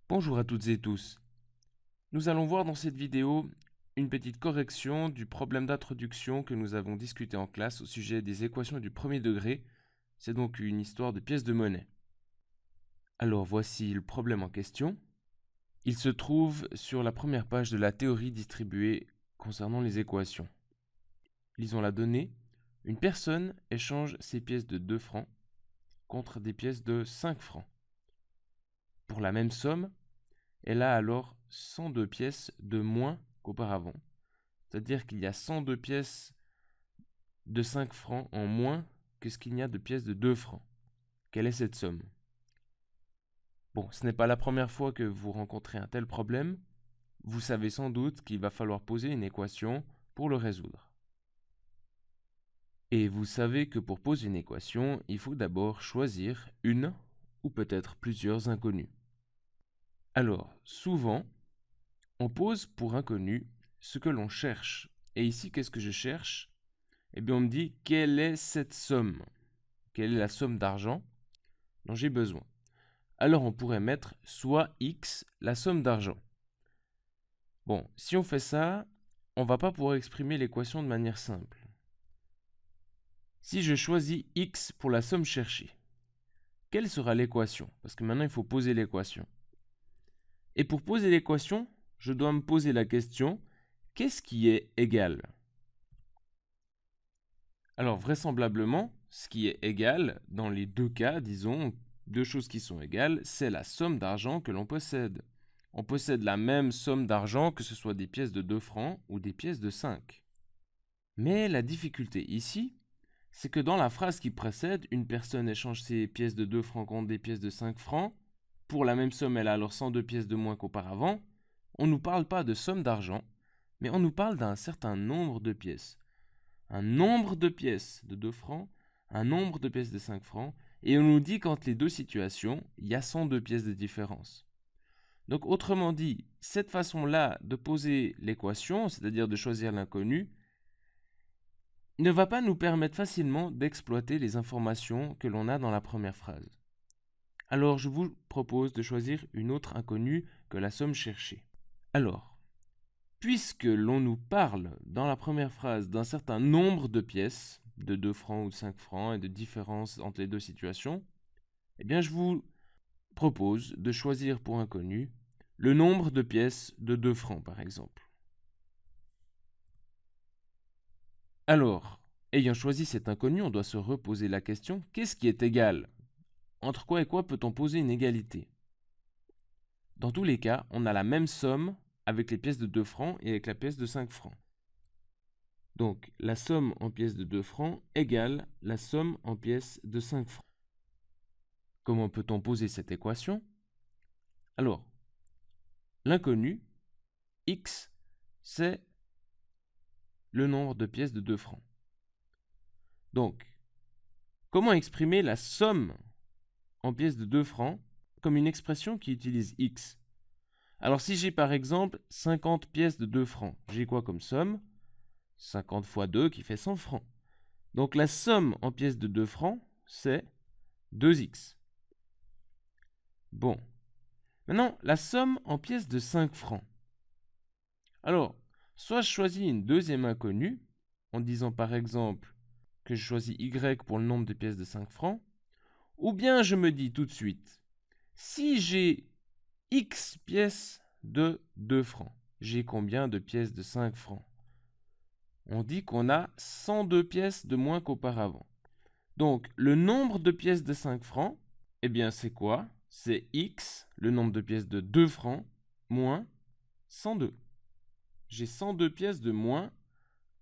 Bonjour à toutes et tous. Nous allons voir dans cette vidéo une petite correction du problème d'introduction que nous avons discuté en classe au sujet des équations du premier degré. C'est donc une histoire de pièces de monnaie. Alors voici le problème en question. Il se trouve sur la première page de la théorie distribuée concernant les équations. Lisons la donnée. Une personne échange ses pièces de 2 francs contre des pièces de 5 francs. Pour la même somme, elle a alors 102 pièces de moins qu'auparavant. C'est-à-dire qu'il y a 102 pièces de 5 francs en moins que ce qu'il y a de pièces de 2 francs. Quelle est cette somme? Bon, ce n'est pas la première fois que vous rencontrez un tel problème. Vous savez sans doute qu'il va falloir poser une équation pour le résoudre. Et vous savez que pour poser une équation, il faut d'abord choisir une ou peut-être plusieurs inconnus. Alors, souvent, on pose pour inconnu ce que l'on cherche. Et ici, qu'est-ce que je cherche? Eh bien, on me dit quelle est cette somme? Quelle est la somme d'argent dont j'ai besoin? Alors, on pourrait mettre soit x, la somme d'argent. Bon, si on fait ça, on ne va pas pouvoir exprimer l'équation de manière simple. Si je choisis x pour la somme cherchée, quelle sera l'équation? Parce que maintenant, il faut poser l'équation. Et pour poser l'équation, je dois me poser la question, qu'est-ce qui est égal? Alors, vraisemblablement, ce qui est égal, dans les deux cas, disons, deux choses qui sont égales, c'est la somme d'argent que l'on possède. On possède la même somme d'argent, que ce soit des pièces de 2 francs ou des pièces de 5. Mais la difficulté ici, c'est que dans la phrase qui précède, une personne échange ses pièces de 2 francs contre des pièces de 5 francs. Pour la même somme, elle a alors 102 pièces de moins qu'auparavant. On ne nous parle pas de somme d'argent, mais on nous parle d'un certain nombre de pièces. Un nombre de pièces de 2 francs, un nombre de pièces de 5 francs, et on nous dit qu'entre les deux situations, il y a 102 pièces de différence. Donc autrement dit, cette façon-là de poser l'équation, c'est-à-dire de choisir l'inconnu, ne va pas nous permettre facilement d'exploiter les informations que l'on a dans la première phrase. Alors je vous propose de choisir une autre inconnue que la somme cherchée. Alors, puisque l'on nous parle dans la première phrase d'un certain nombre de pièces, de 2 francs ou de 5 francs, et de différence entre les deux situations, eh bien je vous propose de choisir pour inconnu le nombre de pièces de 2 francs par exemple. Alors, ayant choisi cet inconnu, on doit se reposer la question, qu'est-ce qui est égal? Entre quoi et quoi peut-on poser une égalité? Dans tous les cas, on a la même somme avec les pièces de 2 francs et avec la pièce de 5 francs. Donc, la somme en pièces de 2 francs égale la somme en pièces de 5 francs. Comment peut-on poser cette équation? Alors, l'inconnu, x, c'est le nombre de pièces de 2 francs. Donc, comment exprimer la somme en pièces de 2 francs comme une expression qui utilise x? Alors, si j'ai par exemple 50 pièces de 2 francs, j'ai quoi comme somme? 50 fois 2 qui fait 100 francs. Donc, la somme en pièces de 2 francs, c'est 2x. Bon. Maintenant, la somme en pièces de 5 francs. Alors, soit je choisis une deuxième inconnue, en disant par exemple que je choisis y pour le nombre de pièces de 5 francs, ou bien je me dis tout de suite, si j'ai x pièces de 2 francs, j'ai combien de pièces de 5 francs? On dit qu'on a 102 pièces de moins qu'auparavant. Donc, le nombre de pièces de 5 francs, eh bien, c'est quoi? C'est x, le nombre de pièces de 2 francs, moins 102. J'ai 102 pièces de moins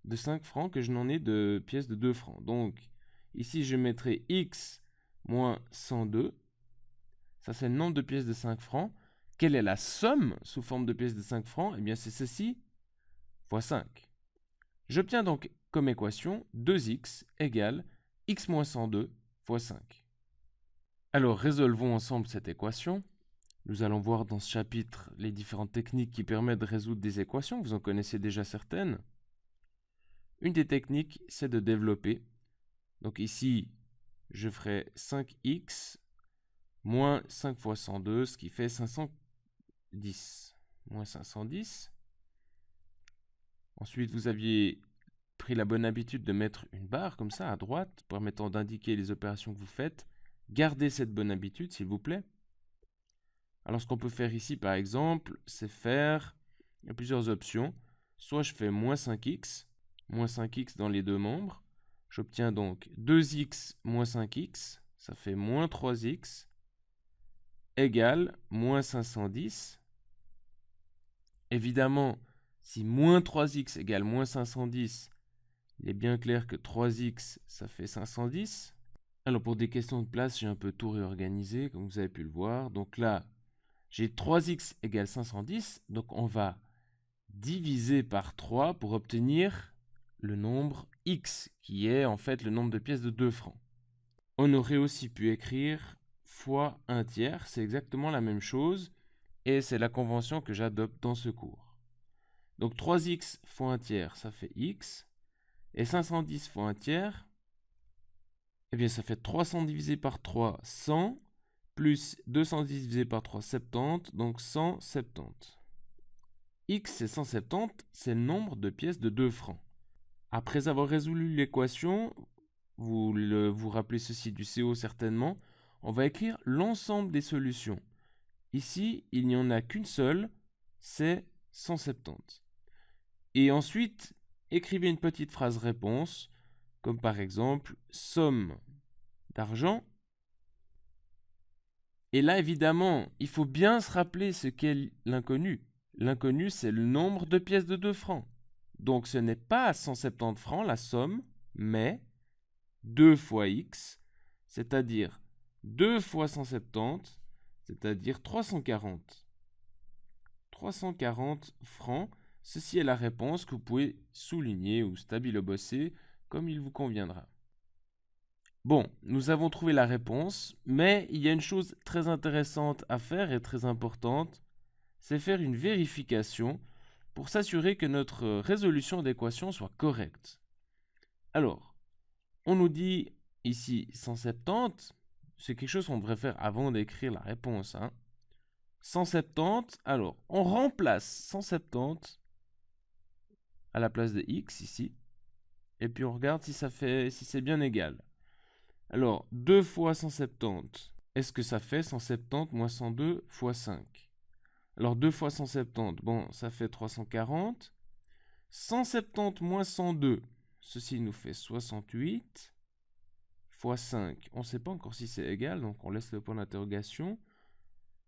de 5 francs que je n'en ai de pièces de 2 francs. Donc, ici, je mettrai x moins 102. Ça, c'est le nombre de pièces de 5 francs. Quelle est la somme sous forme de pièces de 5 francs? Eh bien, c'est ceci fois 5. J'obtiens donc comme équation 2x égale x moins 102 fois 5. Alors, résolvons ensemble cette équation. Nous allons voir dans ce chapitre les différentes techniques qui permettent de résoudre des équations. Vous en connaissez déjà certaines. Une des techniques, c'est de développer. Donc ici, je ferai 5x moins 5 fois 102, ce qui fait 10 moins 510. Ensuite, vous aviez pris la bonne habitude de mettre une barre comme ça à droite, permettant d'indiquer les opérations que vous faites. Gardez cette bonne habitude, s'il vous plaît. Alors, ce qu'on peut faire ici, par exemple, c'est faire... Il y a plusieurs options. Soit je fais moins 5x dans les deux membres. J'obtiens donc 2x moins 5x, ça fait moins 3x, égale moins 510. Évidemment, si moins 3x égale moins 510, il est bien clair que 3x, ça fait 510. Alors pour des questions de place, j'ai un peu tout réorganisé, comme vous avez pu le voir. Donc là, j'ai 3x égale 510, donc on va diviser par 3 pour obtenir le nombre x, qui est en fait le nombre de pièces de 2 francs. On aurait aussi pu écrire fois 1 tiers, c'est exactement la même chose, et c'est la convention que j'adopte dans ce cours. Donc 3x fois 1 tiers, ça fait x, et 510 fois 1 tiers, eh bien ça fait 300 divisé par 3, 100, plus 210 divisé par 3, 70, donc 170. X, c'est 170, c'est le nombre de pièces de 2 francs. Après avoir résolu l'équation, vous vous rappelez ceci du CO certainement, on va écrire l'ensemble des solutions. Ici, il n'y en a qu'une seule, c'est 170. Et ensuite, écrivez une petite phrase réponse, comme par exemple somme d'argent. Et là, évidemment, il faut bien se rappeler ce qu'est l'inconnu. L'inconnu, c'est le nombre de pièces de 2 francs. Donc, ce n'est pas 170 francs la somme, mais 2 fois x, c'est-à-dire 2 fois 170, c'est-à-dire 340. 340 francs, ceci est la réponse que vous pouvez souligner ou stabilo-bosser comme il vous conviendra. Bon, nous avons trouvé la réponse, mais il y a une chose très intéressante à faire et très importante, c'est faire une vérification pour s'assurer que notre résolution d'équation soit correcte. Alors, on nous dit ici 170, c'est quelque chose qu'on devrait faire avant d'écrire la réponse. 170, alors on remplace 170 à la place de x ici, et puis on regarde si c'est bien égal. Alors, 2 fois 170, est-ce que ça fait 170 moins 102 fois 5? Alors, 2 fois 170, bon, ça fait 340. 170 moins 102, ceci nous fait 68, fois 5. On ne sait pas encore si c'est égal, donc on laisse le point d'interrogation.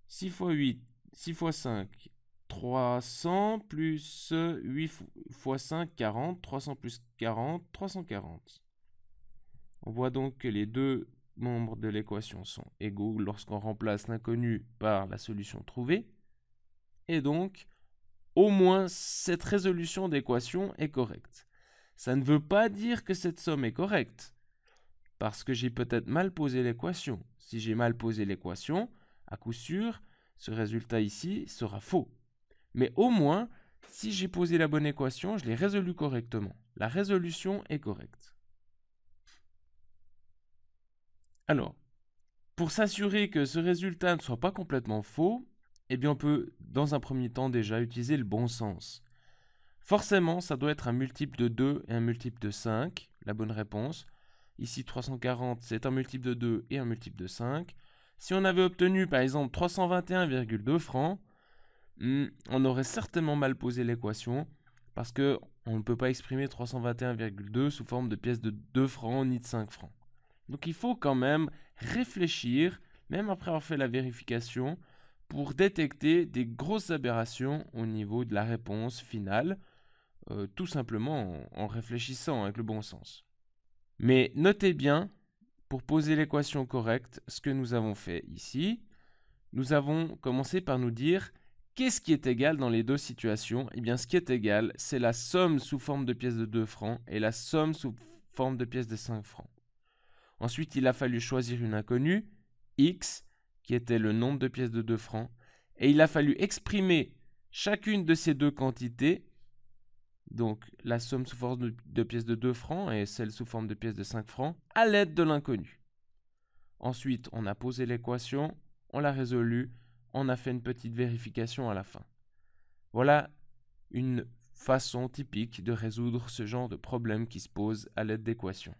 6 fois 8, 6 fois 5, 300 plus 8 fois 5, 40. 300 plus 40, 340. On voit donc que les deux membres de l'équation sont égaux lorsqu'on remplace l'inconnu par la solution trouvée. Et donc, au moins, cette résolution d'équation est correcte. Ça ne veut pas dire que cette somme est correcte, parce que j'ai peut-être mal posé l'équation. Si j'ai mal posé l'équation, à coup sûr, ce résultat ici sera faux. Mais au moins, si j'ai posé la bonne équation, je l'ai résolue correctement. La résolution est correcte. Alors, pour s'assurer que ce résultat ne soit pas complètement faux, eh bien on peut, dans un premier temps déjà, utiliser le bon sens. Forcément, ça doit être un multiple de 2 et un multiple de 5, la bonne réponse. Ici, 340, c'est un multiple de 2 et un multiple de 5. Si on avait obtenu, par exemple, 321,2 francs, on aurait certainement mal posé l'équation, parce qu'on ne peut pas exprimer 321,2 sous forme de pièces de 2 francs ni de 5 francs. Donc il faut quand même réfléchir, même après avoir fait la vérification, pour détecter des grosses aberrations au niveau de la réponse finale, tout simplement en réfléchissant avec le bon sens. Mais notez bien, pour poser l'équation correcte, ce que nous avons fait ici, nous avons commencé par nous dire qu'est-ce qui est égal dans les deux situations? Eh bien, ce qui est égal, c'est la somme sous forme de pièces de 2 francs et la somme sous forme de pièces de 5 francs. Ensuite, il a fallu choisir une inconnue, x, qui était le nombre de pièces de 2 francs, et il a fallu exprimer chacune de ces deux quantités, donc la somme sous forme de pièces de 2 francs et celle sous forme de pièces de 5 francs, à l'aide de l'inconnu. Ensuite, on a posé l'équation, on l'a résolue, on a fait une petite vérification à la fin. Voilà une façon typique de résoudre ce genre de problème qui se pose à l'aide d'équations.